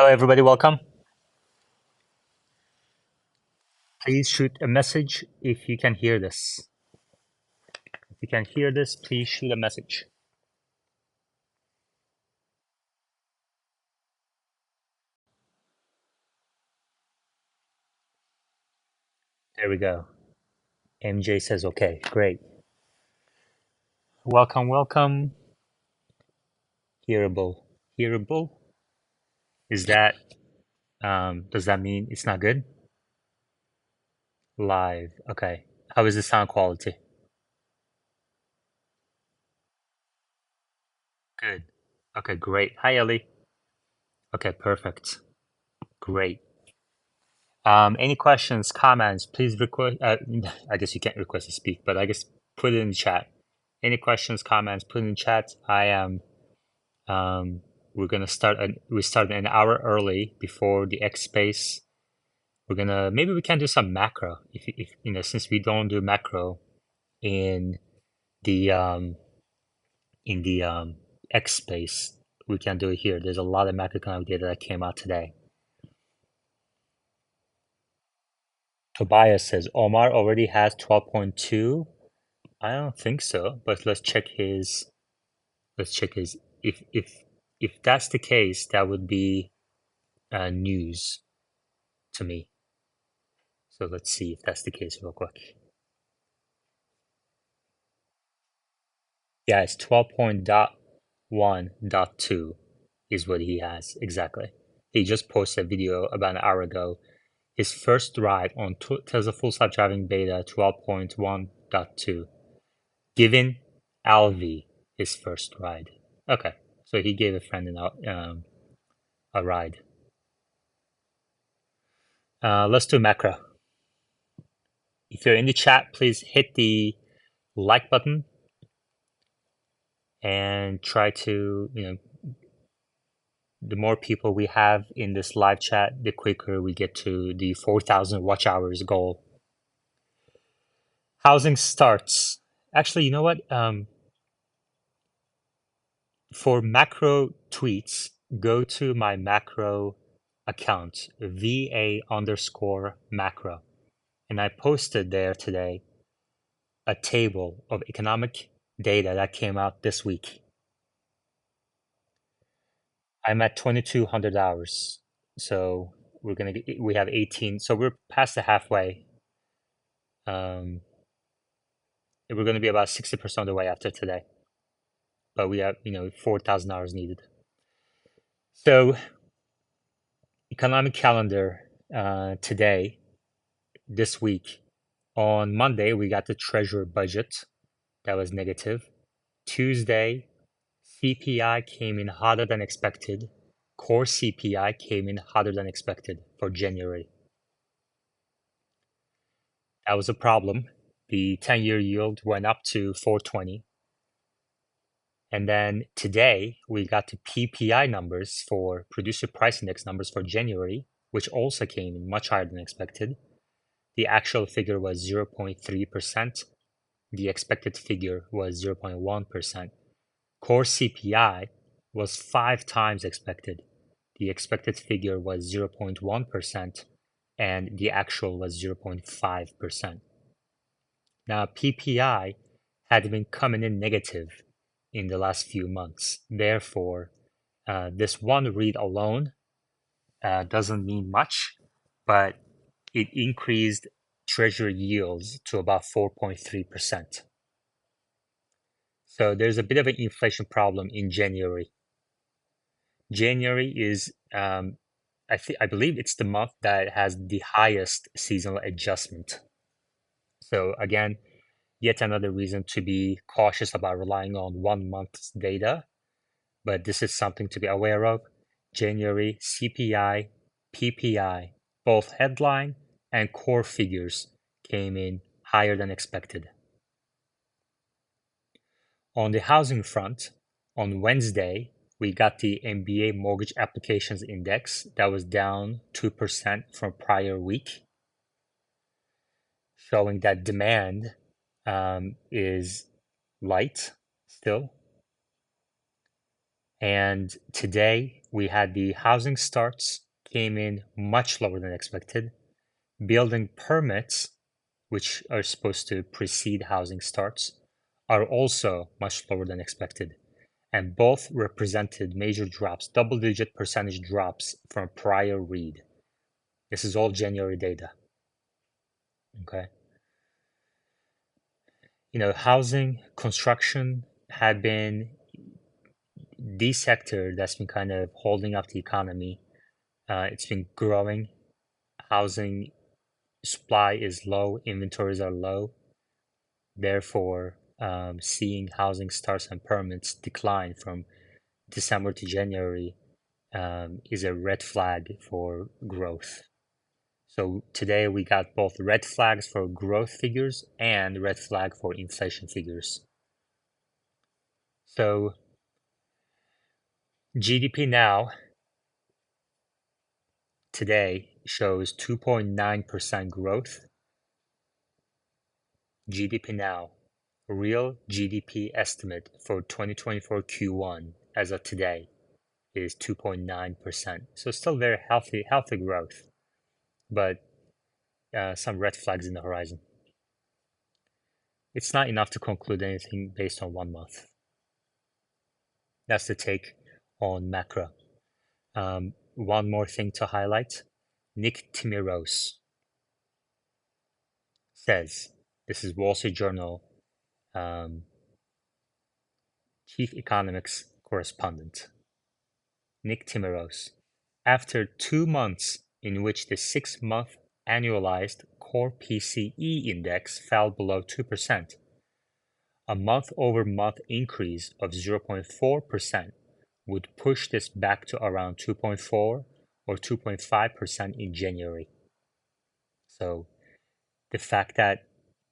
Hello, everybody. Welcome. Please shoot a message if you can hear this. If you can hear this, please shoot a message. There we go. MJ says okay. Great. Welcome, welcome. Hearable. Hearable? Is that, does that mean it's not good? Live. Okay. How is the sound quality? Good. Okay, great. Hi, Ellie. Okay, perfect. Great. Any questions, comments, please request. I guess you can't request to speak, but I guess put it in the chat. Any questions, comments, put it in the chat. I am. We're gonna start. We start an hour early before the X space. We're gonna maybe we can do some macro if since we don't do macro in the X space, we can do it here. There's a lot of macroeconomic data that came out today. Tobias says Omar already has 12.2. I don't think so, but let's check his. Let's check his. If that's the case, that would be news to me. So let's see if that's the case real quick. Yeah, it's 12.1.2 is what he has exactly. He just posted a video about an hour ago. His first ride on Tesla Full Self Driving Beta 12.1.2, giving Alvi his first ride. Okay, so he gave a friend a ride. Let's do macro. If you're in the chat, please hit the like button and try to, the more people we have in this live chat, the quicker we get to the 4,000 watch hours goal. Housing starts. Actually, you know what? For macro tweets, go to my macro account, VA_macro. And I posted there today a table of economic data that came out this week. I'm at 2,200 hours. So we have 18. So we're past the halfway. We're going to be about 60% of the way after today. But we have, 4,000 hours needed. So economic calendar today, this week. On Monday, we got the treasury budget. That was negative. Tuesday, CPI came in hotter than expected. Core CPI came in hotter than expected for January. That was a problem. The 10-year yield went up to 420. And then today, we got the PPI numbers for Producer Price Index numbers for January, which also came in much higher than expected. The actual figure was 0.3%. The expected figure was 0.1%. Core CPI was 5 times expected. The expected figure was 0.1%, and the actual was 0.5%. Now, PPI had been coming in negative in the last few months. Therefore, this one read alone doesn't mean much, but it increased treasury yields to about 4.3%. So there's a bit of an inflation problem in January. January is, I believe it's the month that has the highest seasonal adjustment. So again, yet another reason to be cautious about relying on 1 month's data, but this is something to be aware of. January CPI, PPI, both headline and core figures came in higher than expected. On the housing front, on Wednesday, we got the MBA mortgage applications index that was down 2% from prior week, showing that demand is light still. And today we had the housing starts came in much lower than expected. Building permits, which are supposed to precede housing starts, are also much lower than expected. And both represented major drops, double-digit percentage drops from prior read. This is all January data. Okay. Housing construction had been the sector that's been kind of holding up the economy. It's been growing. Housing supply is low, inventories are low. Therefore, seeing housing starts and permits decline from December to January is a red flag for growth. So today we got both red flags for growth figures and red flag for inflation figures. So GDP now today shows 2.9% growth. GDP now, real GDP estimate for 2024 Q1 as of today is 2.9%. So still very healthy growth, but some red flags in the horizon. It's not enough to conclude anything based on 1 month. That's the take on macro. One more thing to highlight. Nick Timiros says, this is Wall Street Journal chief economics correspondent, Nick Timiros. After 2 months in which the 6-month annualized core PCE index fell below 2%, a month-over-month increase of 0.4% would push this back to around 2.4 or 2.5% in January. So the fact that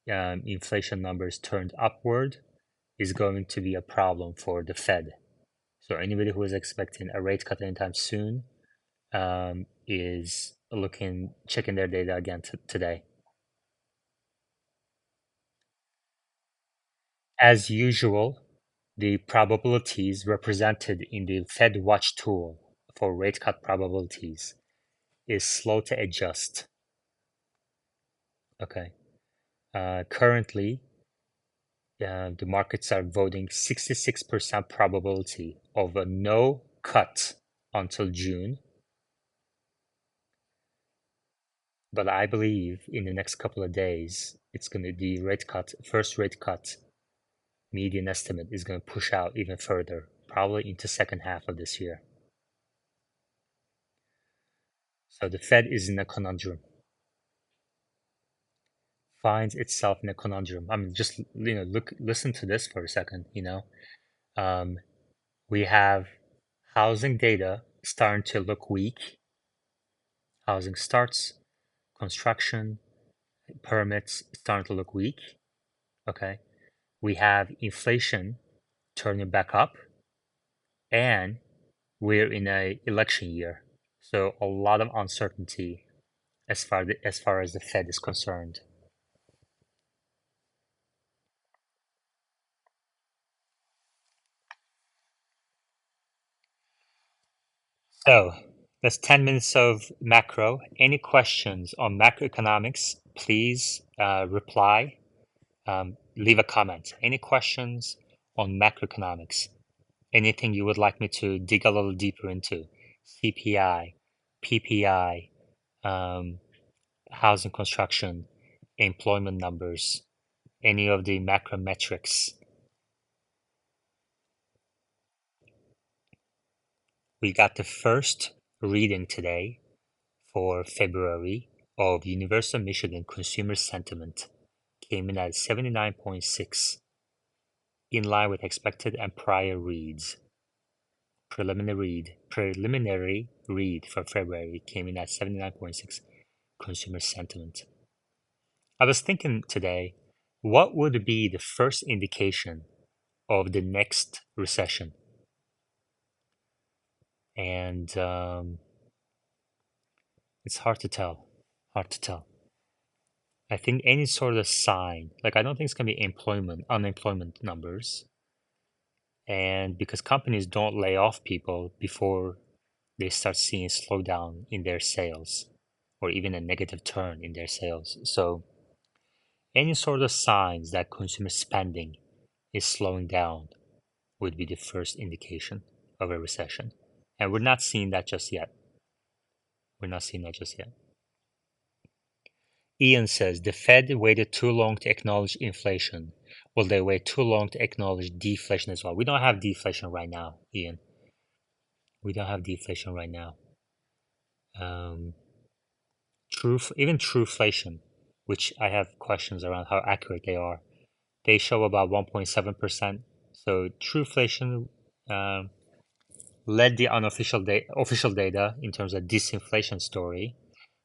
inflation numbers turned upward is going to be a problem for the Fed. So anybody who is expecting a rate cut anytime soon is checking their data again today. As usual, the probabilities represented in the Fed Watch tool for rate cut probabilities is slow to adjust. Okay. Currently, the markets are voting 66% probability of a no cut until June. But I believe in the next couple of days, it's going to be first rate cut median estimate is going to push out even further, probably into second half of this year. So the Fed is in a conundrum. Finds itself in a conundrum. I mean, just listen to this for a second. We have housing data starting to look weak. Housing starts, construction, permits starting to look weak. Okay, we have inflation turning back up, and we're in a election year, so a lot of uncertainty as far as the Fed is concerned. So that's 10 minutes of macro. Any questions on macroeconomics, please reply, leave a comment. Any questions on macroeconomics? Anything you would like me to dig a little deeper into? CPI, PPI, housing construction, employment numbers, any of the macro metrics. We got the first reading today for February of University of Michigan consumer sentiment, came in at 79.6, in line with expected and prior reads. Preliminary read for February came in at 79.6 consumer sentiment. I was thinking today, what would be the first indication of the next recession? And it's hard to tell. I think any sort of sign, like I don't think it's gonna be unemployment numbers. And because companies don't lay off people before they start seeing a slowdown in their sales or even a negative turn in their sales. So any sort of signs that consumer spending is slowing down would be the first indication of a recession. And we're not seeing that just yet. We're not seeing that just yet. Ian says the Fed waited too long to acknowledge inflation. Will they wait too long to acknowledge deflation as well? We don't have deflation right now, Ian. We don't have deflation right now. Even trueflation, which I have questions around how accurate they are. They show about 1.7%. So trueflation led the official data in terms of disinflation story,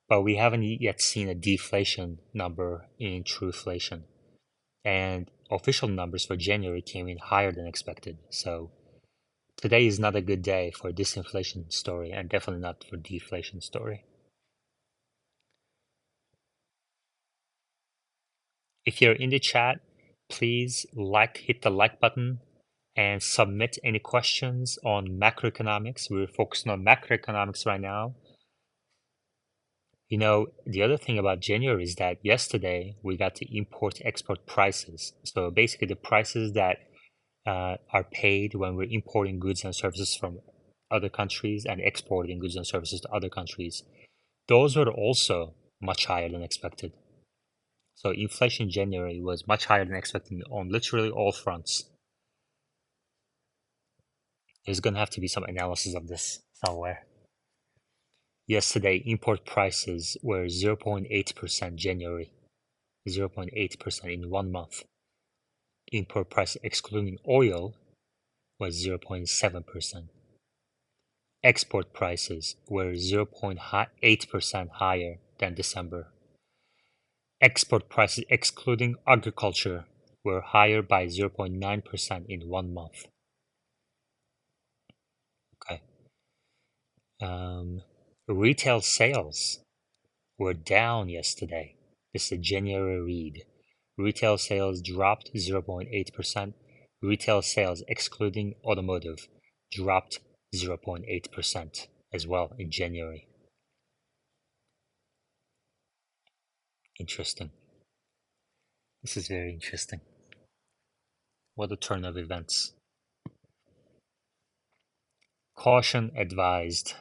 but we haven't yet seen a deflation number in trueflation. And official numbers for January came in higher than expected. So today is not a good day for a disinflation story and definitely not for deflation story. If you're in the chat, please hit the like button and submit any questions on macroeconomics. We're focusing on macroeconomics right now. You know, the other thing about January is that yesterday we got the import-export prices. So basically the prices that are paid when we're importing goods and services from other countries and exporting goods and services to other countries. Those were also much higher than expected. So inflation in January was much higher than expected on literally all fronts. There's going to have to be some analysis of this somewhere. Yesterday, import prices were 0.8% January, 0.8% in 1 month. Import price excluding oil was 0.7%. Export prices were 0.8% higher than December. Export prices excluding agriculture were higher by 0.9% in 1 month. Okay. Retail sales were down yesterday. This is a January read. Retail sales dropped 0.8%. Retail sales excluding automotive dropped 0.8% as well in January. Interesting. This is very interesting. What a turn of events. Caution advised.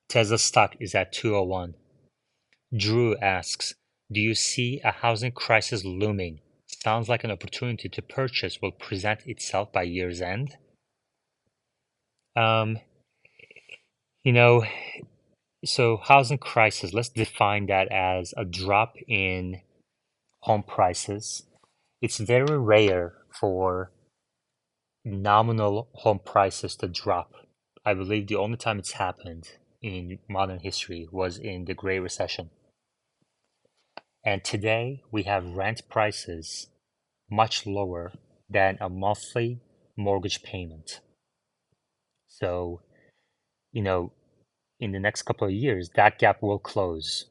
Tesla stock is at 201. Drew asks, do you see a housing crisis looming? Sounds like an opportunity to purchase will present itself by year's end. Um, you know, so housing crisis, let's define that as a drop in home prices. It's very rare for nominal home prices to drop. I believe the only time it's happened in modern history was in the Great Recession. And today we have rent prices much lower than a monthly mortgage payment. So, you know, in the next couple of years, that gap will close.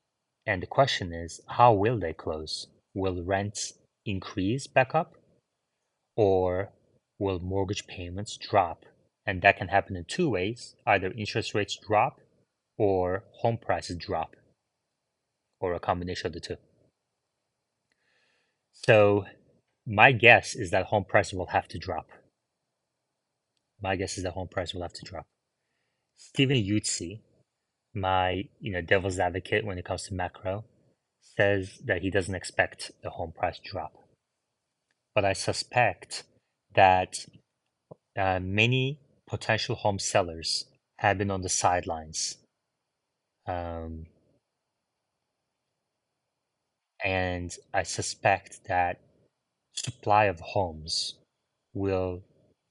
And the question is, how will they close? Will rents increase back up? Or will mortgage payments drop? And that can happen in two ways. Either interest rates drop or home prices drop, or a combination of the two. So my guess is that home prices will have to drop. My guess is that home prices will have to drop. Stephen Yutzi, my devil's advocate when it comes to macro, says that he doesn't expect the home price drop. But I suspect that many potential home sellers have been on the sidelines. And I suspect that supply of homes will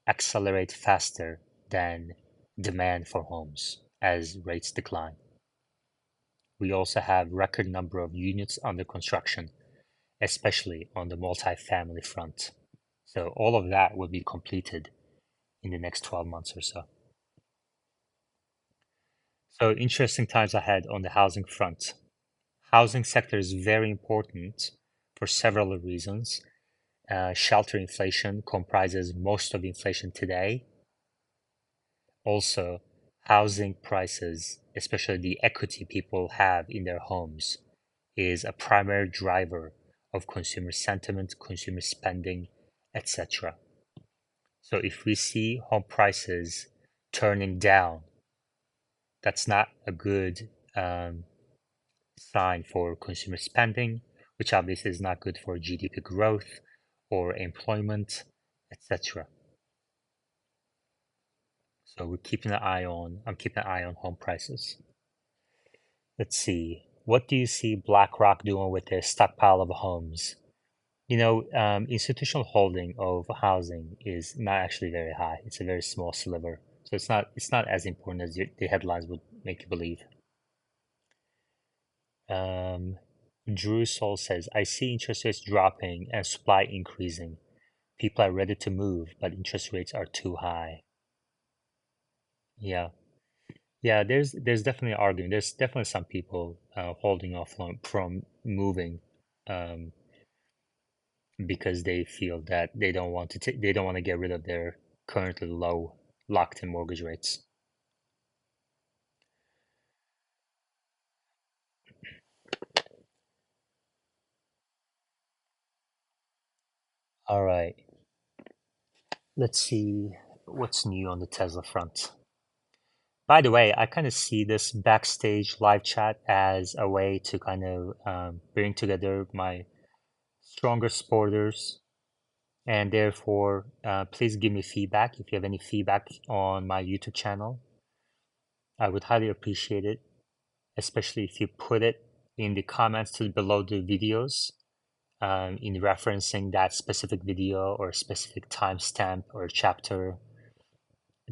accelerate faster than demand for homes as rates decline. We also have record number of units under construction, especially on the multifamily front. So all of that will be completed in the next 12 months or so. So interesting times ahead on the housing front. Housing sector is very important for several reasons. Shelter inflation comprises most of inflation today. Also, housing prices, especially the equity people have in their homes, is a primary driver of consumer sentiment, consumer spending, etc. So if we see home prices turning down, that's not a good sign for consumer spending, which obviously is not good for GDP growth or employment, etc. So we're keeping an eye on, I'm keeping an eye on home prices. Let's see. What do you see BlackRock doing with their stockpile of homes? Institutional holding of housing is not actually very high. It's a very small sliver. So it's not as important as the headlines would make you believe. Um, Drew Soul says, I see interest rates dropping and supply increasing. People are ready to move, but interest rates are too high. Yeah. Yeah, there's definitely arguing. There's definitely some people holding off from moving um, because they feel that they don't want to get rid of their currently low locked-in mortgage rates. All right, let's see what's new on the Tesla front. By the way, I kind of see this backstage live chat as a way to kind of bring together my stronger supporters, and therefore, please give me feedback if you have any feedback on my YouTube channel. I would highly appreciate it, especially if you put it in the comments to below the videos, in referencing that specific video or specific timestamp or chapter.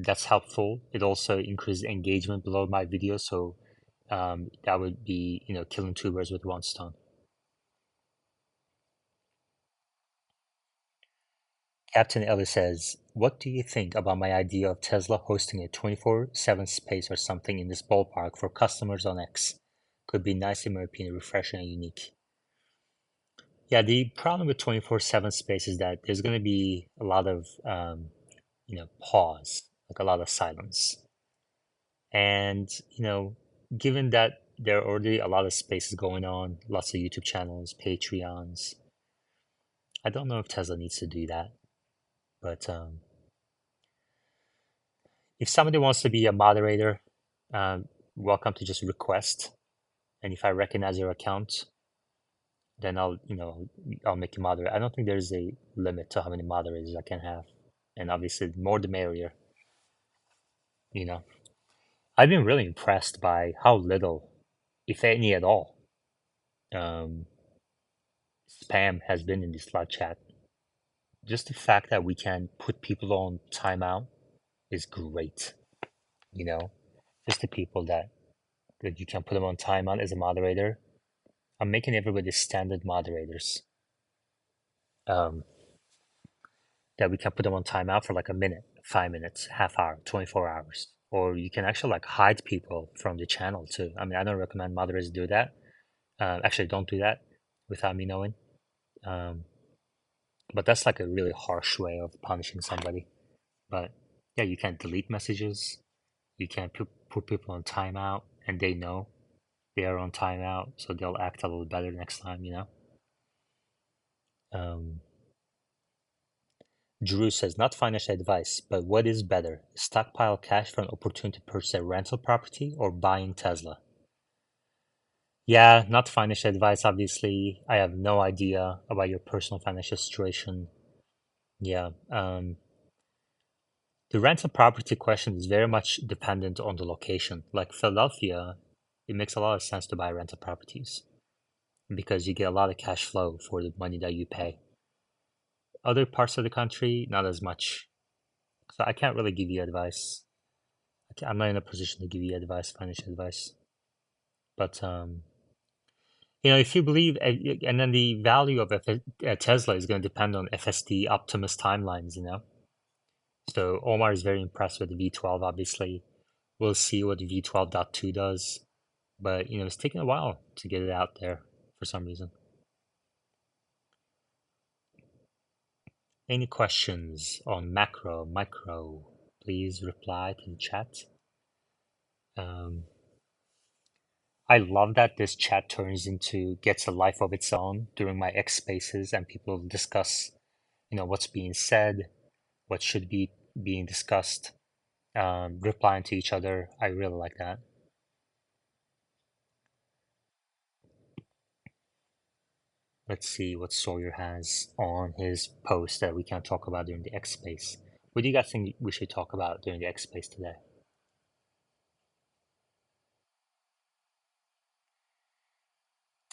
That's helpful. It also increases engagement below my video, so that would be killing two birds with one stone. Captain Ellis says, what do you think about my idea of Tesla hosting a 24/7 space or something in this ballpark for customers on X? Could be nice in my opinion, refreshing and unique. Yeah, the problem with 24/7 space is that there's going to be a lot of pause, like a lot of silence. And given that there are already a lot of spaces going on, lots of YouTube channels, Patreons, I don't know if Tesla needs to do that. But if somebody wants to be a moderator, welcome to just request. And if I recognize your account, then I'll make you moderator. I don't think there's a limit to how many moderators I can have. And obviously, more the merrier. You know, I've been really impressed by how little, if any at all, um, spam has been in this live chat. Just the fact that we can put people on timeout is great. You know, just the people that you can put them on timeout as a moderator. I'm making everybody standard moderators. Um, that we can put them on timeout for like a minute, 5 minutes, half hour, 24 hours. Or you can actually like hide people from the channel too. I mean, I don't recommend moderators do that. Actually, don't do that without me knowing. Um, but that's like a really harsh way of punishing somebody. But yeah, you can delete messages. You can put people on timeout, and they know they are on timeout, so they'll act a little better next time. Um, Drew says, not financial advice, but what is better? Stockpile cash for an opportunity to purchase a rental property or buying Tesla? Yeah, not financial advice, obviously. I have no idea about your personal financial situation. Yeah. The rental property question is very much dependent on the location. Like Philadelphia, it makes a lot of sense to buy rental properties because you get a lot of cash flow for the money that you pay. Other parts of the country, not as much. So I can't really give you advice. I'm not in a position to give you advice, financial advice. But if you believe, and then the value of Tesla is going to depend on FSD Optimus timelines. So Omar is very impressed with the V12. Obviously, we'll see what the V12.2 does, but it's taking a while to get it out there for some reason. Any questions on macro, micro? Please reply to the chat. Um, I love that this chat gets a life of its own during my X spaces and people discuss, what's being said, what should be being discussed, replying to each other. I really like that. Let's see what Sawyer has on his post that we can talk about during the X space. What do you guys think we should talk about during the X space today?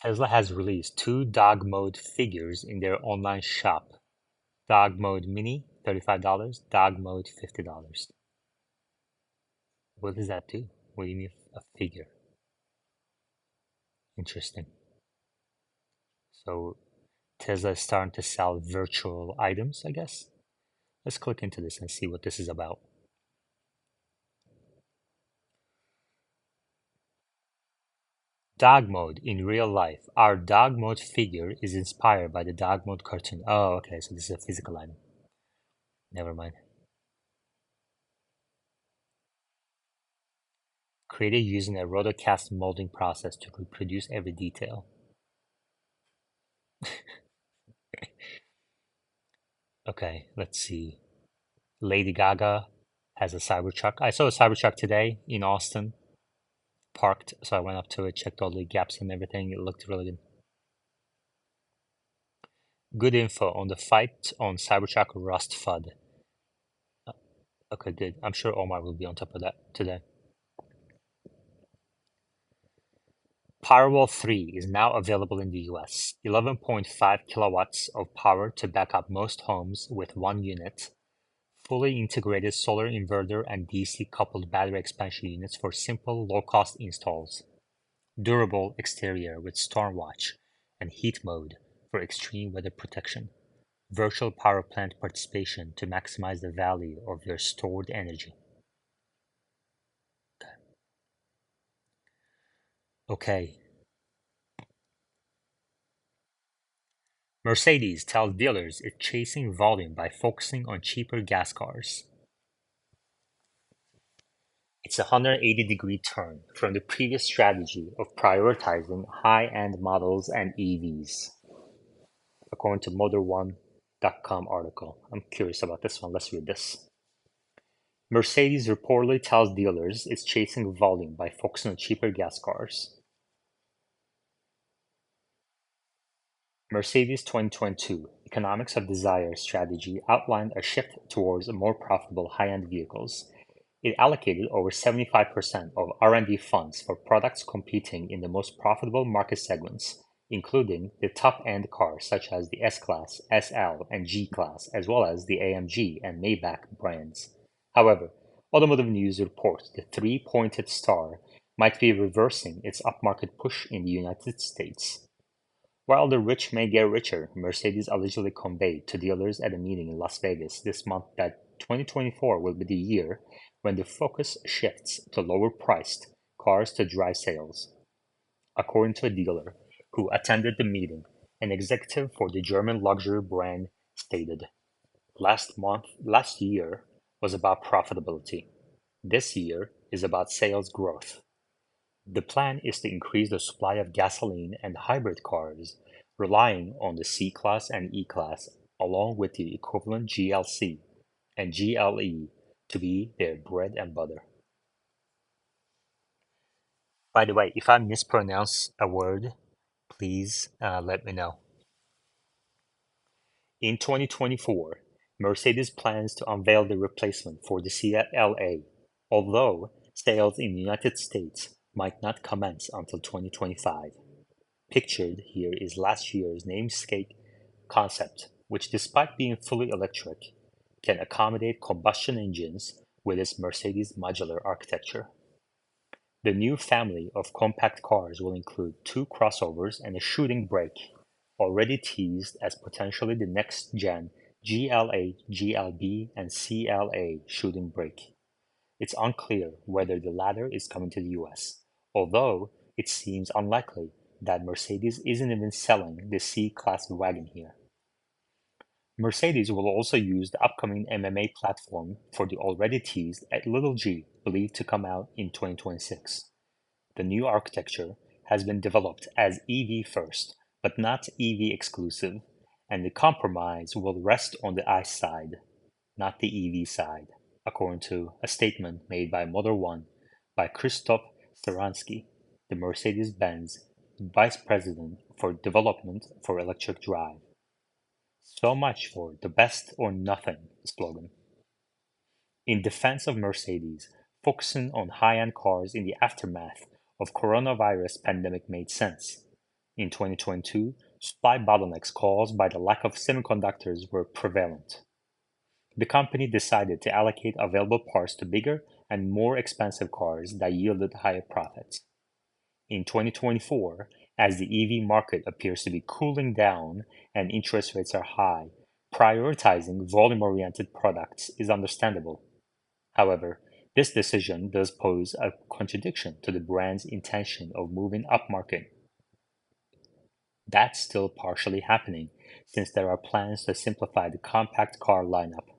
Tesla has released two dog mode figures in their online shop. Dog mode mini, $35, dog mode, $50. What does that do? What do you mean a figure? Interesting. So Tesla is starting to sell virtual items, I guess. Let's click into this and see what this is about. Dog mode in real life. Our dog mode figure is inspired by the dog mode cartoon. Oh, okay, so this is a physical item. Never mind. Created using a rotocast molding process to reproduce every detail. Okay, let's see. Lady Gaga has a Cybertruck. I saw a Cybertruck today in Austin, parked, so I went up to it, checked all the gaps and everything. It looked really good. Good info on the fight on Cybertruck Rust FUD. Okay, good. I'm sure Omar will be on top of that today. Powerwall 3 is now available in the US. 11.5 kilowatts of power to back up most homes with one unit. Fully integrated solar inverter and DC coupled battery expansion units for simple, low-cost installs. Durable exterior with storm watch and heat mode for extreme weather protection. Virtual power plant participation to maximize the value of your stored energy. Okay. Mercedes tells dealers it's chasing volume by focusing on cheaper gas cars. It's a 180-degree turn from the previous strategy of prioritizing high-end models and EVs, according to Motor1.com article. I'm curious about this one. Let's read this. Mercedes reportedly tells dealers it's chasing volume by focusing on cheaper gas cars. Mercedes' 2022 Economics of Desire strategy outlined a shift towards more profitable high-end vehicles. It allocated over 75% of R&D funds for products competing in the most profitable market segments, including the top-end cars such as the S-Class, SL, and G-Class, as well as the AMG and Maybach brands. However, Automotive News reports the three-pointed star might be reversing its upmarket push in the United States. While the rich may get richer, Mercedes allegedly conveyed to dealers at a meeting in Las Vegas this month that 2024 will be the year when the focus shifts to lower-priced cars to drive sales. According to a dealer who attended the meeting, an executive for the German luxury brand stated, last year was about profitability. This year is about sales growth. The plan is to increase the supply of gasoline and hybrid cars, relying on the C-Class and E-Class, along with the equivalent GLC and GLE, to be their bread and butter. By the way, if I mispronounce a word, please let me know. In 2024, Mercedes plans to unveil the replacement for the CLA, although sales in the United States might not commence until 2025. Pictured here is last year's namesake concept, which despite being fully electric, can accommodate combustion engines with its Mercedes modular architecture. The new family of compact cars will include two crossovers and a shooting brake, already teased as potentially the next-gen GLA, GLB, and CLA shooting brake. It's unclear whether the latter is coming to the US, although it seems unlikely that Mercedes isn't even selling the C-Class wagon here. Mercedes will also use the upcoming MMA platform for the already teased at Little G, believed to come out in 2026. The new architecture has been developed as EV first, but not EV exclusive, and the compromise will rest on the ICE side, not the EV side, according to a statement made by Motor One by Krzysztof Saransky, the Mercedes-Benz Vice President for Development for Electric Drive. So much for the best or nothing slogan. In defense of Mercedes, focusing on high-end cars in the aftermath of coronavirus pandemic made sense. In 2022, supply bottlenecks caused by the lack of semiconductors were prevalent. The company decided to allocate available parts to bigger and more expensive cars that yielded higher profits. In 2024, as the EV market appears to be cooling down and interest rates are high, prioritizing volume-oriented products is understandable. However, this decision does pose a contradiction to the brand's intention of moving upmarket. That's still partially happening, since there are plans to simplify the compact car lineup.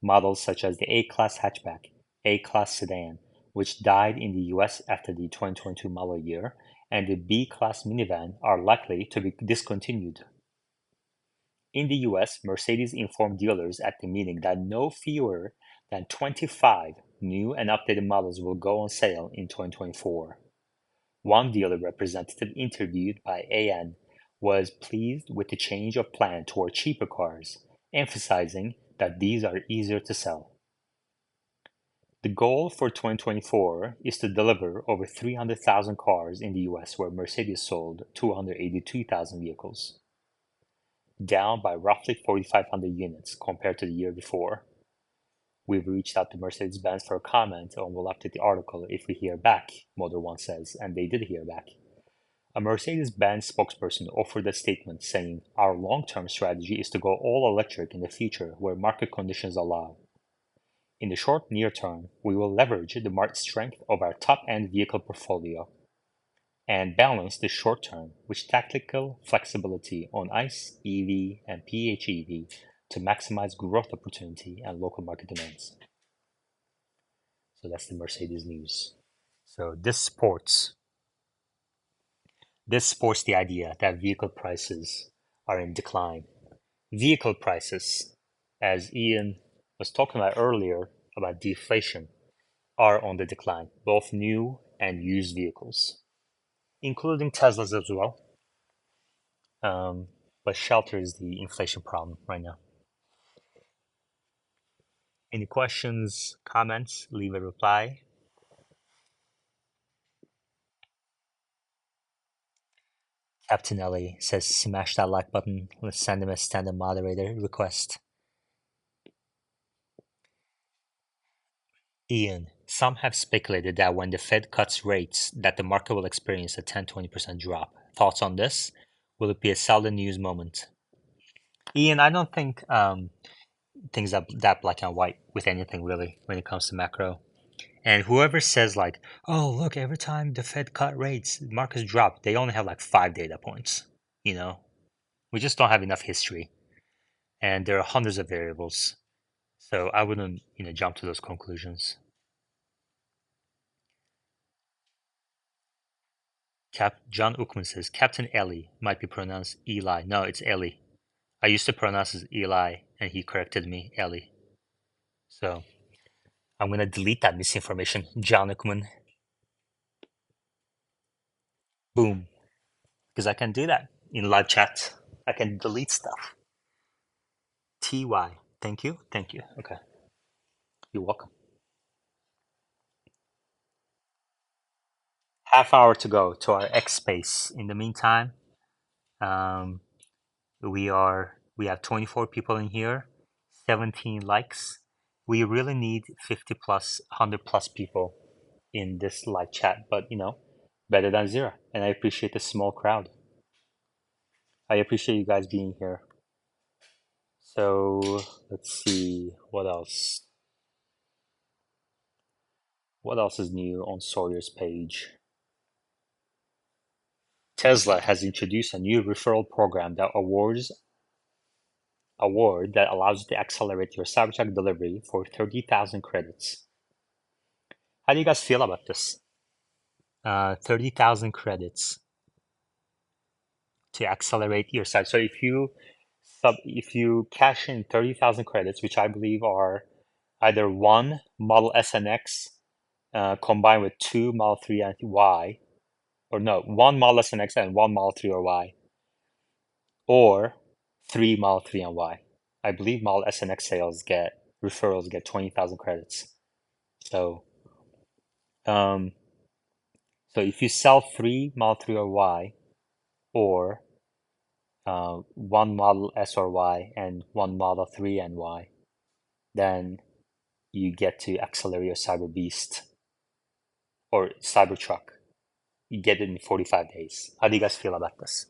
Models such as the A-Class hatchback, A-Class sedan, which died in the US after the 2022 model year, and the B-Class minivan are likely to be discontinued. In the US, Mercedes informed dealers at the meeting that no fewer than 25 new and updated models will go on sale in 2024. One dealer representative interviewed by AN was pleased with the change of plan toward cheaper cars, emphasizing that these are easier to sell. The goal for 2024 is to deliver over 300,000 cars in the US, where Mercedes sold 282,000 vehicles, down by roughly 4,500 units compared to the year before. We've reached out to Mercedes-Benz for a comment and we'll update the article if we hear back, Motor One says, and they did hear back. A Mercedes-Benz spokesperson offered a statement saying, "Our long-term strategy is to go all electric in the future where market conditions allow. In the short near term, we will leverage the market strength of our top-end vehicle portfolio and balance the short term with tactical flexibility on ICE, EV, and PHEV to maximize growth opportunity and local market demands." So that's the Mercedes news. So this supports the idea that vehicle prices are in decline. Vehicle prices, as Ian was talking about earlier about deflation, are on the decline, both new and used vehicles, including Teslas as well. But shelters the inflation problem right now. Any questions, comments, leave a reply. Captain Ellie says, smash that like button. Let's send him a standard moderator request. Ian, some have speculated that when the Fed cuts rates, that the market will experience a 10-20% drop. Thoughts on this? Will it be a solid news moment? Ian, I don't think things are that black and white with anything really when it comes to macro. And whoever says like, oh, look, every time the Fed cut rates, markets drop, they only have like 5 data points. You know, we just don't have enough history. And there are hundreds of variables. So I wouldn't, jump to those conclusions. John Uckman says, Captain Ellie might be pronounced Eli. No, it's Ellie. I used to pronounce it Eli, and he corrected me, Ellie. So I'm going to delete that misinformation, John Uckman. Boom. Because I can do that in live chat. I can delete stuff. TY. Thank you. Thank you. Okay. You're welcome. Half hour to go to our X space. In the meantime, we have 24 people in here, 17 likes. We really need 50 plus, 100 plus people in this live chat, but better than zero. And I appreciate the small crowd. I appreciate you guys being here. So let's see what else. What else is new on Sawyer's page? Tesla has introduced a new referral program that awards award that allows you to accelerate your Cybertruck delivery for 30,000 credits. How do you guys feel about this? 30,000 credits to accelerate your site. So if you cash in 30,000 credits, which I believe are either one Model S and X combined with two Model 3 and Y, or no, one Model S and X and one Model 3 or Y, or three Model 3 and Y. I believe Model S and X referrals get 20,000 credits. So, um, so if you sell three Model 3 or Y, or one Model S or Y and one Model 3 and Y, then you get to accelerate your Cyber Beast or Cybertruck. You get it in 45 days. How do you guys feel about this?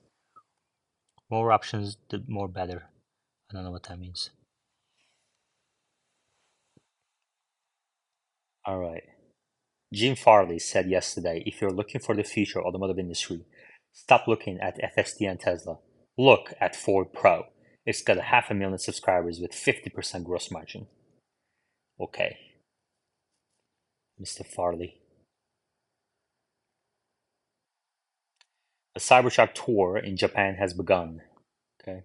More options, the more better. I don't know what that means. All right. Jim Farley said yesterday, if you're looking for the future automotive industry, stop looking at FSD and Tesla. Look at Ford Pro. It's got 500,000 subscribers with 50% gross margin. Okay, Mr. Farley. The Cybertruck tour in Japan has begun. Okay.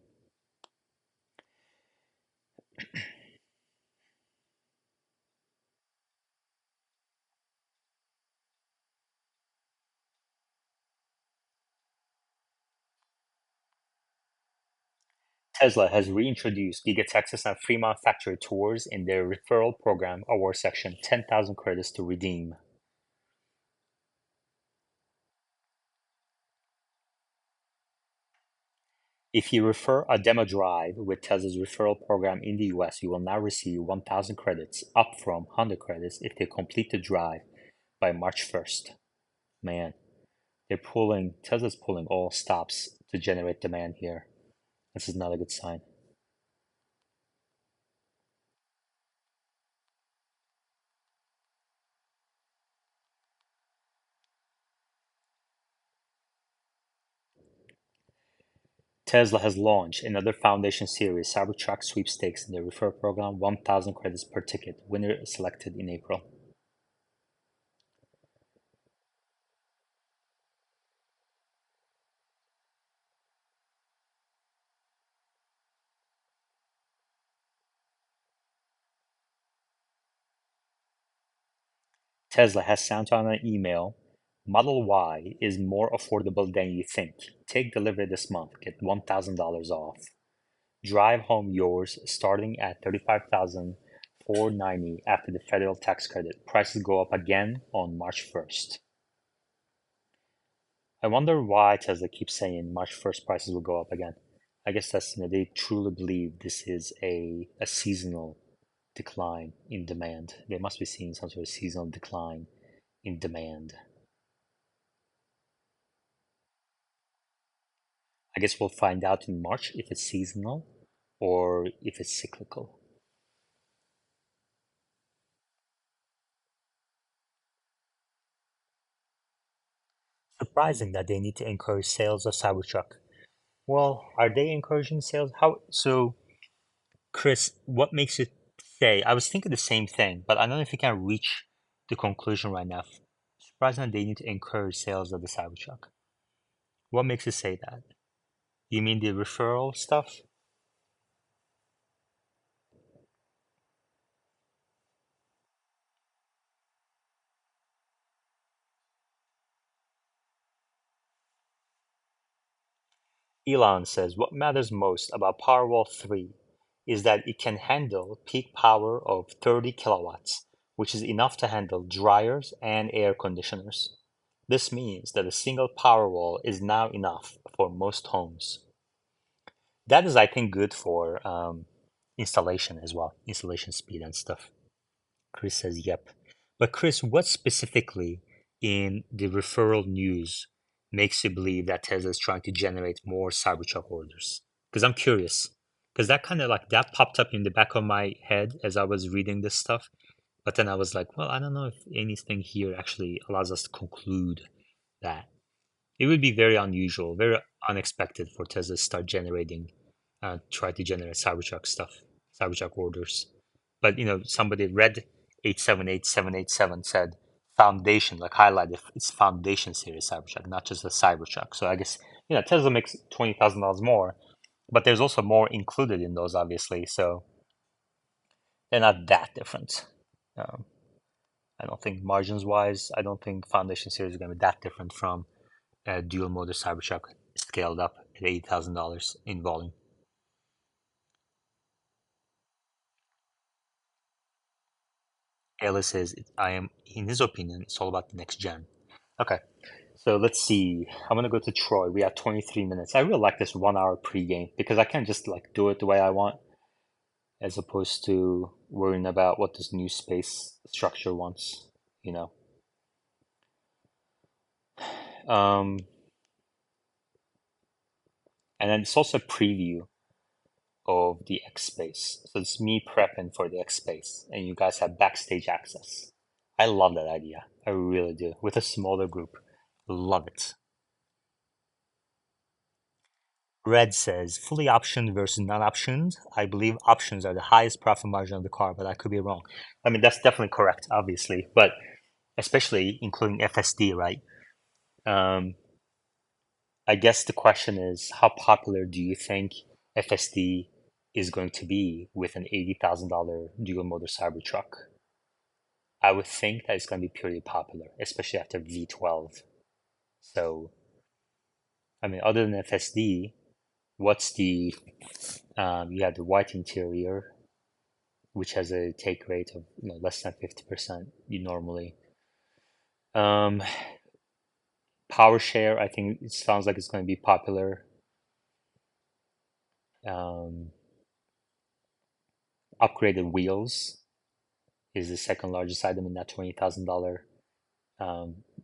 Tesla has reintroduced Giga Texas and Fremont factory tours in their referral program award section, 10,000 credits to redeem. If you refer a demo drive with Tesla's referral program in the US, you will now receive 1,000 credits, up from 100 credits if they complete the drive by March 1st. Man, Tesla's pulling all stops to generate demand here. This is not a good sign. Tesla has launched another Foundation Series Cybertruck sweepstakes in their referral program, 1,000 credits per ticket. Winner selected in April. Tesla has sent out an email. Model Y is more affordable than you think. Take delivery this month. Get $1,000 off. Drive home yours starting at $35,490 after the federal tax credit. Prices go up again on March 1st. I wonder why Tesla keeps saying March 1st prices will go up again. I guess that's, they truly believe this is a seasonal decline in demand. They must be seeing some sort of seasonal decline in demand. I guess we'll find out in March if it's seasonal or if it's cyclical. Surprising that they need to encourage sales of Cybertruck. Well, are they encouraging sales? How so? Chris, what makes you say? I was thinking the same thing, but I don't know if you can reach the conclusion right now. Surprising that they need to encourage sales of the Cybertruck. What makes you say that? You mean the referral stuff? Elon says what matters most about Powerwall 3 is that it can handle peak power of 30 kilowatts, which is enough to handle dryers and air conditioners. This means that a single Powerwall is now enough for most homes. That is, I think, good for installation as well, installation speed and stuff. Chris says, yep. But Chris, what specifically in the referral news makes you believe that Tesla is trying to generate more Cybertruck orders? Because I'm curious. Because that kind of like that popped up in the back of my head as I was reading this stuff. But then I was like, well, I don't know if anything here actually allows us to conclude that. It would be very unusual, very unexpected for Tesla to start generating try to generate Cybertruck stuff, Cybertruck orders. But somebody read 878787 said foundation, like highlighted it's foundation series Cybertruck, not just a Cybertruck. So I guess Tesla makes $20,000 more, but there's also more included in those, obviously. So they're not that different. Um, I don't think margins wise, I don't think foundation series is going to be that different from a dual motor Cybertruck scaled up at $80,000 in volume. Ayla says, I am, in his opinion, it's all about the next gen. Okay, so let's see. I'm gonna go to Troy. We have 23 minutes. I really like this 1 hour pregame because I can just like do it the way I want, as opposed to worrying about what this new space structure wants. You know. Um, and then it's also a preview of the X space. So it's me prepping for the X space, and you guys have backstage access. I love that idea. I really do. With a smaller group, love it. Red says fully optioned versus non-optioned. I believe options are the highest profit margin of the car, but I could be wrong. I mean, that's definitely correct, obviously, but especially including FSD, right? Um, I guess the question is, how popular do you think FSD is going to be with an $80,000 dual motor Cybertruck? I would think that it's going to be pretty popular, especially after V12. So, I mean, other than FSD, what's the you have the white interior, which has a take rate of less than 50%. You normally um, power share. I think it sounds like it's going to be popular. Um, Upgraded wheels is the second largest item in that $20,000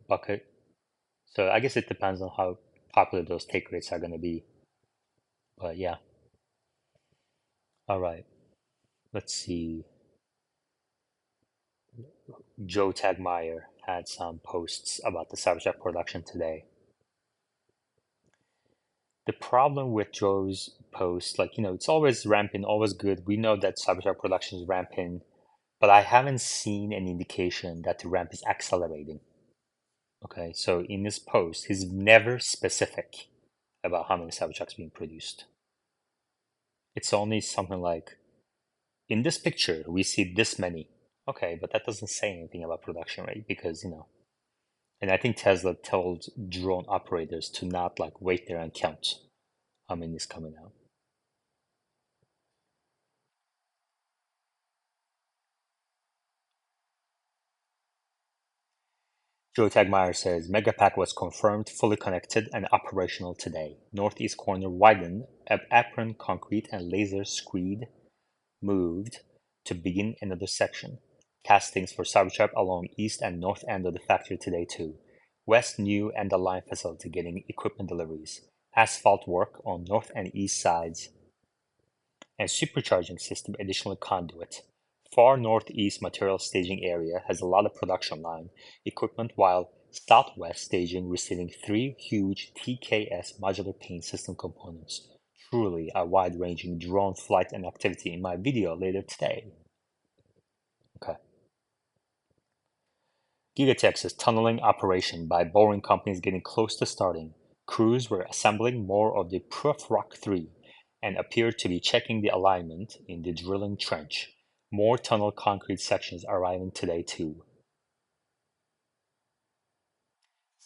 bucket. So I guess it depends on how popular those take rates are going to be. But yeah, all right. Let's see. Joe Tagmeyer had some posts about the Cybertruck production today. The problem with Joe's post, like, it's always ramping, always good. We know that Cybertruck production is ramping, but I haven't seen an indication that the ramp is accelerating. Okay, so in this post, he's never specific about how many Cybertrucks being produced. It's only something like, in this picture, we see this many. Okay, but that doesn't say anything about production rate because, and I think Tesla told drone operators to not like wait there and count how many is coming out. Joe Tagmeyer says Megapack was confirmed fully connected and operational today. Northeast corner widened, apron concrete and laser screed moved to begin another section. Castings for Cybertruck along east and north end of the factory today too. West new and the line facility getting equipment deliveries. Asphalt work on north and east sides and supercharging system additional conduit. Far northeast material staging area has a lot of production line equipment while southwest staging receiving 3 huge TKS modular paint system components. Truly a wide-ranging drone flight and activity in my video later today. Okay. Giga Texas tunneling operation by Boring companies getting close to starting. Crews were assembling more of the Proof Rock 3 and appeared to be checking the alignment in the drilling trench. More tunnel concrete sections arriving today too.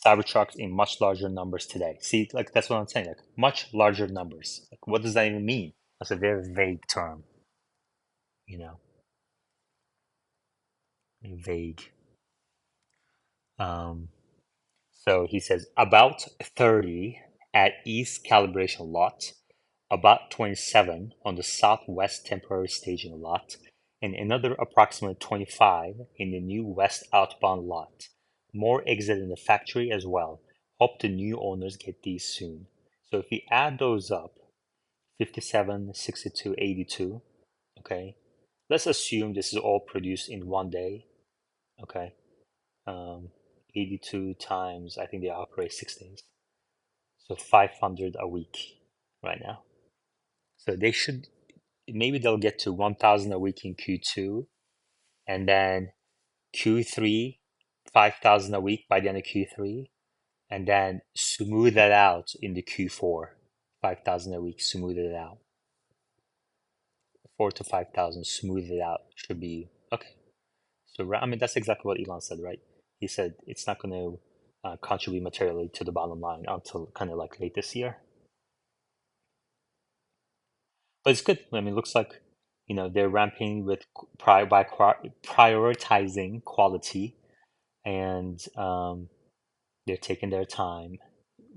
Cybertrucks in much larger numbers today. See, like that's what I'm saying. Like much larger numbers. Like what does that even mean? That's a very vague term. You know, vague. Um, So he says about 30 at East Calibration Lot, about 27 on the Southwest Temporary Staging Lot, and another approximately 25 in the new West Outbound Lot. More exit in the factory as well. Hope the new owners get these soon. So if we add those up, 57, 62, 82, okay, let's assume this is all produced in one day, okay, um, 82 times, I think they operate 6 days. So 500 a week right now. So they should, maybe they'll get to 1,000 a week in Q2, and then Q3, 5,000 a week by the end of Q3, and then smooth that out in the Q4, 5,000 a week, smooth it out. 4 to 5,000, smooth it out, should be okay. So I mean, that's exactly what Elon said, right? He said it's not going to contribute materially to the bottom line until kind of like late this year. But it's good. I mean, it looks like, they're ramping with prioritizing quality, and they're taking their time.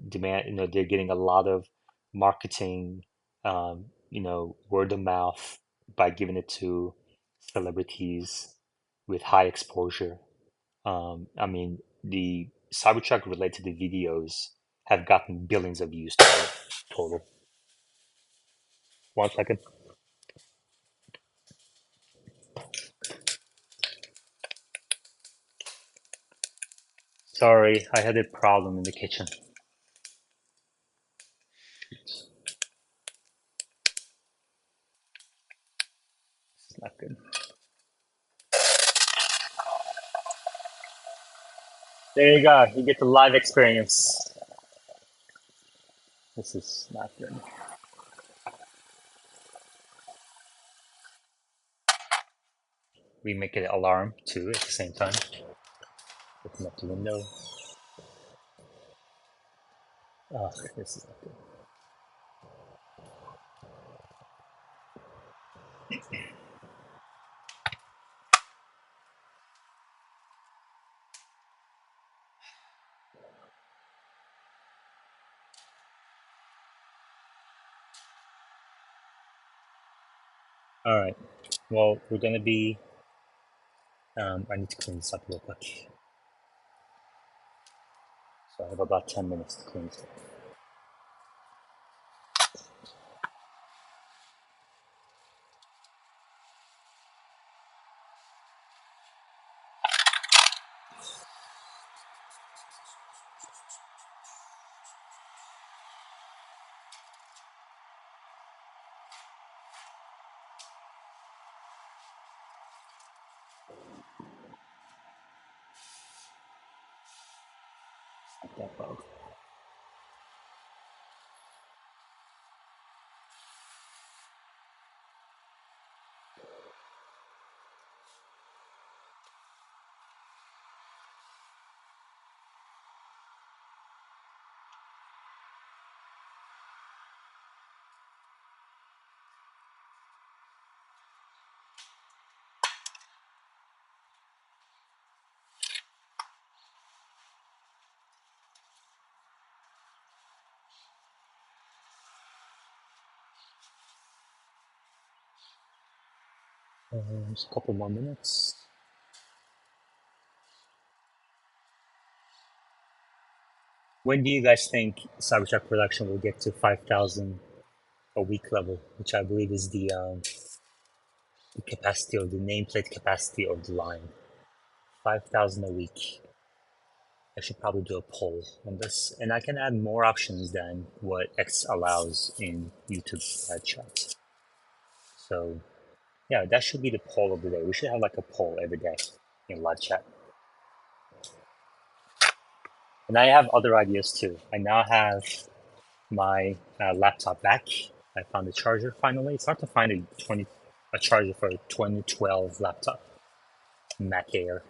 Demand, they're getting a lot of marketing, word of mouth by giving it to celebrities with high exposure. I mean, the Cybertruck related videos have gotten billions of views total. 1 second. Sorry, I had a problem in the kitchen. It's not good. There you go. You get the live experience. This is not good. We make it alarm too at the same time. Open up the window. Oh, this is not good. All right. Well, we're gonna be. I need to clean this up real quick. So I have about 10 minutes to clean this up. Not that bug. Just a couple more minutes. When do you guys think Cybertruck production will get to 5,000 a week level, which I believe is the capacity of the nameplate capacity of the line? 5,000 a week. I should probably do a poll on this, and I can add more options than what X allows in YouTube live chat. So, yeah, that should be the poll of the day. We should have like a poll every day in live chat. And I have other ideas too. I now have my laptop back. I found a charger finally. It's hard to find a charger for a 2012 laptop, Mac Air.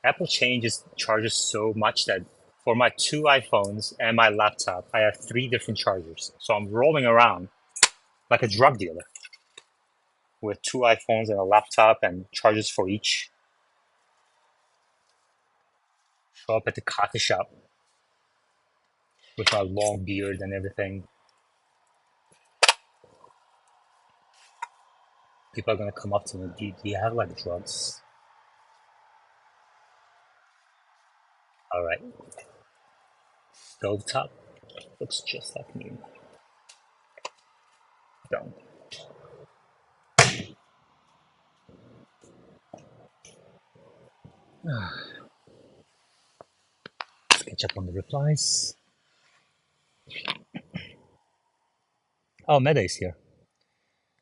Apple changes chargers so much that for my 2 iPhones and my laptop, I have 3 different chargers. So I'm rolling around like a drug dealer with 2 iPhones and a laptop and chargers for each. Show up at the coffee shop with my long beard and everything. People are gonna come up to me. Do you have like drugs? All right. Stovetop looks just like me. Don't. Let's catch up on the replies. Oh, Meta is here.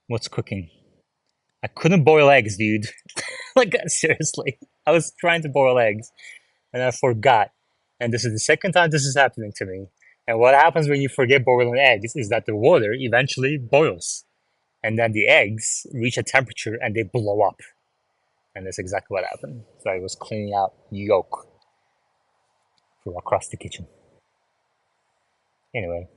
What's cooking? I couldn't boil eggs, dude. Like, seriously. I was trying to boil eggs and I forgot. And this is the second time this is happening to me. And what happens when you forget boiling eggs is that the water eventually boils. And then the eggs reach a temperature and they blow up. And that's exactly what happened. So I was cleaning out yolk from across the kitchen. Anyway,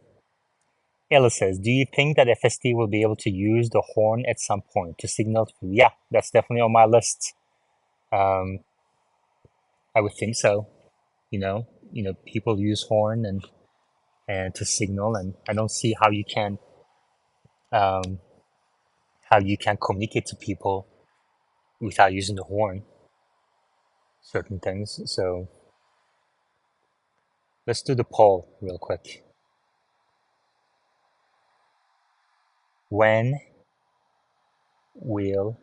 Ella says, do you think that FSD will be able to use the horn at some point to signal? Yeah, that's definitely on my list. I would think so. People use horn and to signal, and I don't see um, how you can communicate to people without using the horn. Certain things. So let's do the poll real quick. When will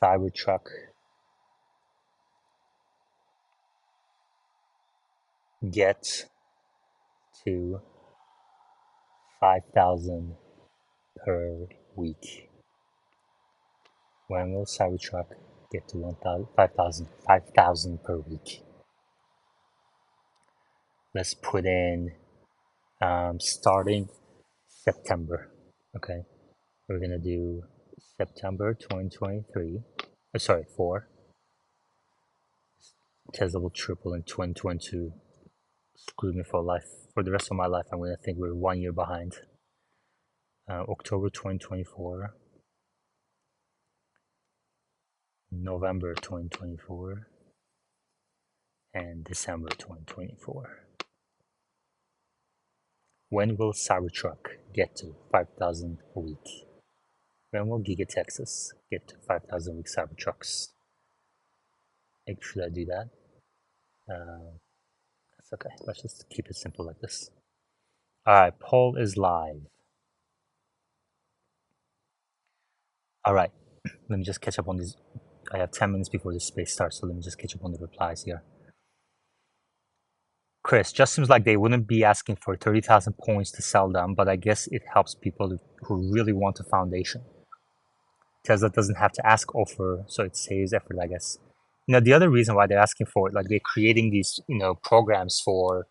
Cybertruck get to 5,000 per week? When will Cybertruck get to 5,000 per week? Let's put in starting September. Okay, we're gonna do September 2023. Sorry, 4. Tesla will triple in 2022. Screwed me for life. For the rest of my life, I'm gonna think we're 1 year behind. October 2024, November 2024, and December 2024. When will Cybertruck get to 5,000 a week? When will Giga Texas get to 5,000 a week Cybertrucks? Should I do that? That's okay. Let's just keep it simple like this. Alright, poll is live. Alright, let me just catch up on this. I have 10 minutes before this space starts, so let me just catch up on the replies here. Chris, just seems like they wouldn't be asking for 30,000 points to sell them, but I guess it helps people who really want a foundation. Tesla doesn't have to ask offer, so it saves effort, I guess. The other reason why they're asking for it, like they're creating these, programs for,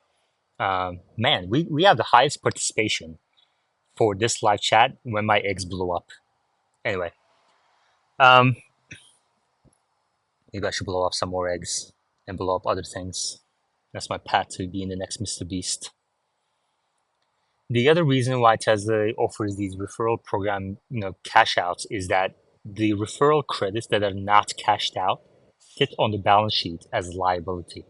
man, we have the highest participation for this live chat when my eggs blew up. Anyway, maybe I should blow up some more eggs and blow up other things. That's my path to being the next Mr. Beast. The other reason why Tesla offers these referral program, cash outs is that the referral credits that are not cashed out sit on the balance sheet as liability.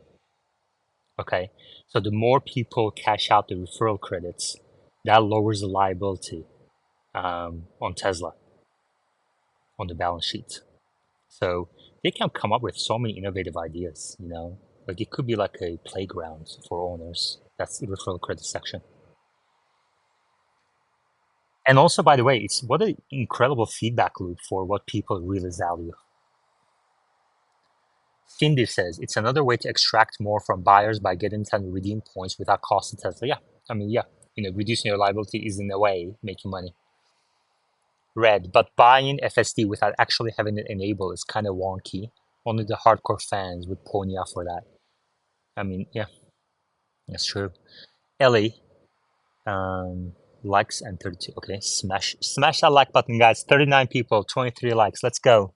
Okay, so the more people cash out the referral credits, that lowers the liability on Tesla on the balance sheet. So they can come up with so many innovative ideas. Like it could be like a playground for owners. That's the referral credit section. And also, by the way, it's what an incredible feedback loop for what people really value. Cindy says it's another way to extract more from buyers by getting them to redeem points without costing Tesla. Yeah, I mean, yeah, reducing your liability is in a way making money. Red, but buying FSD without actually having it enabled is kind of wonky. Only the hardcore fans would pony up for that. I mean, yeah, that's true. Ellie, likes and 32. Okay, smash that like button, guys. 39 people, 23 likes. Let's go.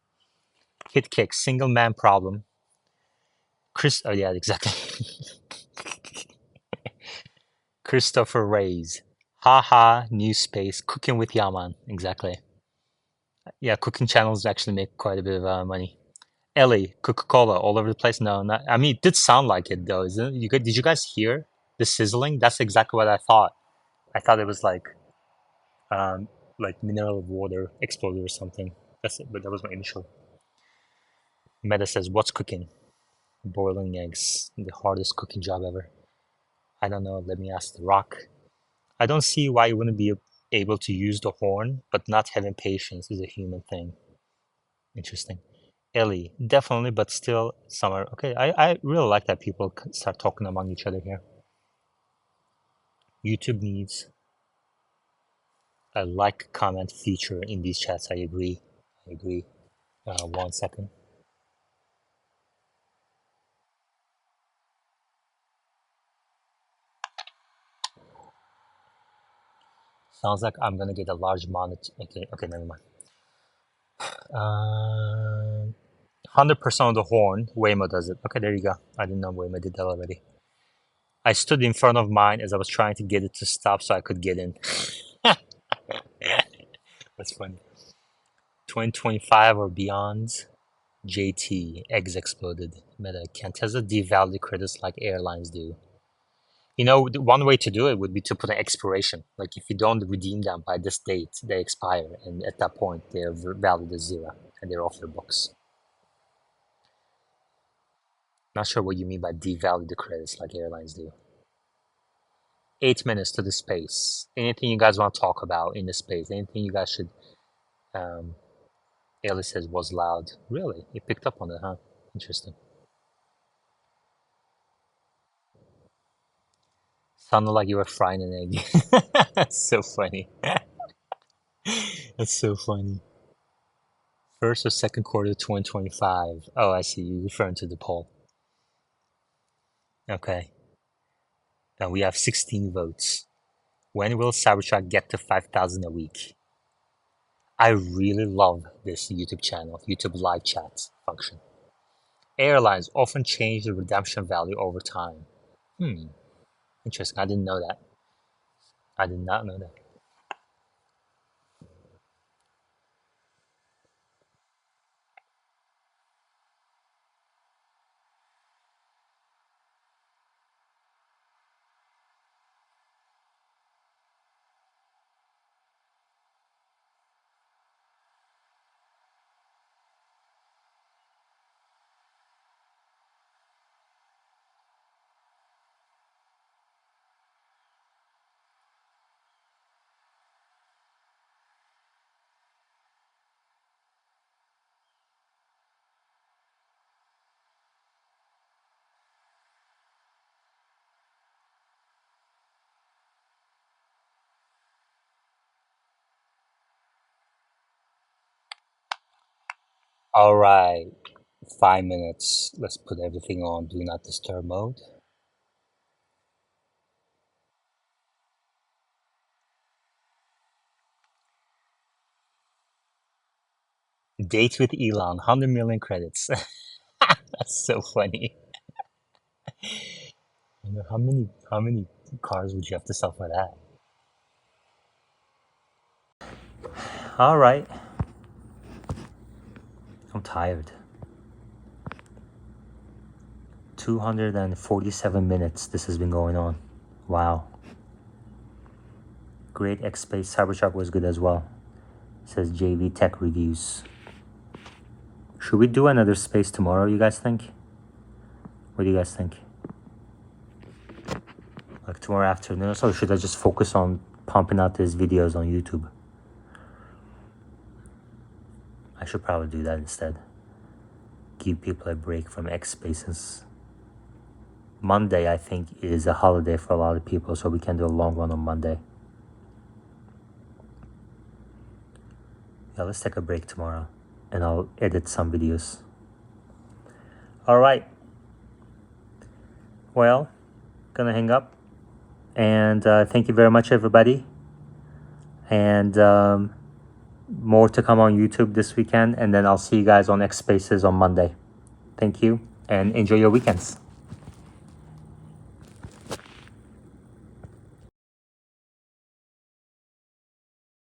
Hit kick, single man problem. Chris, oh yeah, exactly. Christopher Ray's. Haha, new space, cooking with Yaman. Exactly. Yeah, cooking channels actually make quite a bit of money. Ellie, Coca-Cola, all over the place. No, not. I mean, it did sound like it though, isn't it? Did you guys hear the sizzling? That's exactly what I thought. I thought it was like mineral water exploded or something. That's it. But that was my initial. Meta says, "What's cooking? Boiling eggs. The hardest cooking job ever." I don't know. Let me ask The Rock. I don't see why you wouldn't be able to use the horn, but not having patience is a human thing. Interesting. Ellie, definitely, but still, summer. Okay, I really like that people start talking among each other here. YouTube needs a like comment feature in these chats. I agree. 1 second. Sounds like I'm gonna get a large monitor. Okay, never mind. 100% of the horn, Waymo does it. Okay, there you go. I didn't know Waymo did that already. I stood in front of mine as I was trying to get it to stop so I could get in. That's funny. 2025 or beyond. JT, eggs exploded. Meta, can Tesla devalue credits like airlines do? You know, one way to do it would be to put an expiration. Like if you don't redeem them by this date, they expire, and at that point, their value is zero, and they're off your books. Not sure what you mean by devalue the credits like airlines do. 8 minutes to the space. Anything you guys want to talk about in the space? Anything you guys should? Ellie says was loud. Really? You picked up on it, huh? Interesting. Sounded like you were frying an egg. That's so funny. That's so funny. First or second quarter 2025. Oh, I see. You're referring to the poll. Okay. Now we have 16 votes. When will Cybertruck get to 5,000 a week? I really love this YouTube channel, YouTube live chat function. Airlines often change the redemption value over time. Interesting. I didn't know that. I did not know that. All right, 5 minutes. Let's put everything on do not disturb mode. Date with Elon, 100 million credits. That's so funny. How many cars would you have to sell for that? All right. I'm tired. 247 minutes this has been going on. Wow. Great X Space Cybertruck was good as well. Says JV Tech Reviews. Should we do another space tomorrow, you guys think? What do you guys think? Like tomorrow afternoon, or should I just focus on pumping out these videos on YouTube? I should probably do that instead. Give people a break from X Spaces. Monday, I think, is a holiday for a lot of people, so we can do a long one on Monday. Yeah, let's take a break tomorrow, and I'll edit some videos. All right. Well, gonna hang up, and thank you very much, everybody. And more to come on YouTube this weekend, and then I'll see you guys on X Spaces on Monday. Thank you, and enjoy your weekends.